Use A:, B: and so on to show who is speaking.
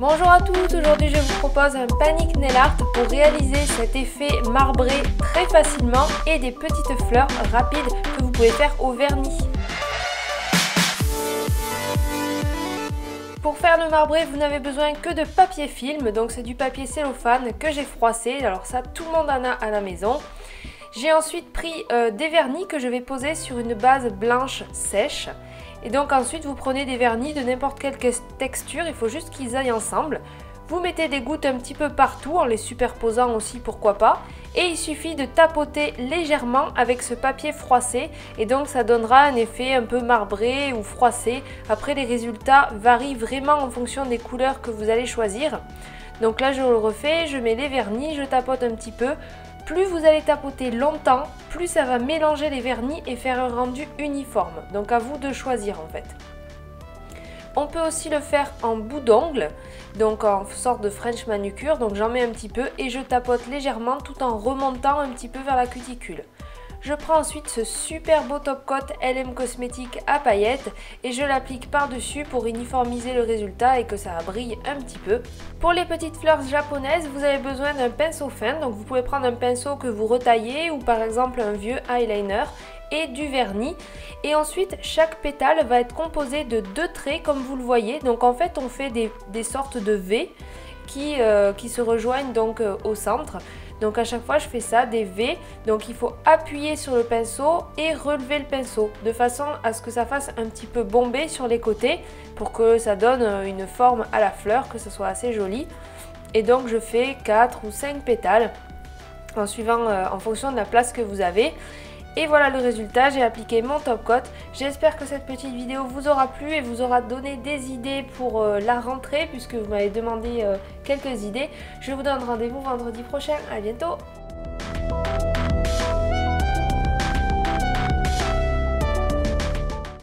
A: Bonjour à tous, aujourd'hui je vous propose un panic nail art pour réaliser cet effet marbré très facilement et des petites fleurs rapides que vous pouvez faire au vernis. Pour faire le marbré, vous n'avez besoin que de papier film, donc c'est du papier cellophane que j'ai froissé, alors ça tout le monde en a à la maison. J'ai ensuite pris des vernis que je vais poser sur une base blanche sèche. Et donc ensuite vous prenez des vernis de n'importe quelle texture, il faut juste qu'ils aillent ensemble. Vous mettez des gouttes un petit peu partout en les superposant aussi, pourquoi pas. Et il suffit de tapoter légèrement avec ce papier froissé et donc ça donnera un effet un peu marbré ou froissé. Après les résultats varient vraiment en fonction des couleurs que vous allez choisir. Donc là je le refais, je mets les vernis, je tapote un petit peu. Plus vous allez tapoter longtemps, plus ça va mélanger les vernis et faire un rendu uniforme. Donc à vous de choisir en fait. On peut aussi le faire en bout d'ongle, donc en sorte de French manucure. Donc j'en mets un petit peu et je tapote légèrement tout en remontant un petit peu vers la cuticule. Je prends ensuite ce super beau top coat LM Cosmetics à paillettes et je l'applique par-dessus pour uniformiser le résultat et que ça brille un petit peu. Pour les petites fleurs japonaises, vous avez besoin d'un pinceau fin, donc vous pouvez prendre un pinceau que vous retaillez ou par exemple un vieux eyeliner et du vernis. Et ensuite, chaque pétale va être composé de 2 traits comme vous le voyez. Donc en fait, on fait des sortes de V qui se rejoignent donc au centre. Donc à chaque fois je fais ça, des V, donc il faut appuyer sur le pinceau et relever le pinceau de façon à ce que ça fasse un petit peu bombé sur les côtés pour que ça donne une forme à la fleur, que ce soit assez joli. Et donc je fais 4 ou 5 pétales en fonction de la place que vous avez. Et voilà le résultat, j'ai appliqué mon top coat. J'espère que cette petite vidéo vous aura plu et vous aura donné des idées pour la rentrée puisque vous m'avez demandé quelques idées. Je vous donne rendez-vous vendredi prochain, à bientôt!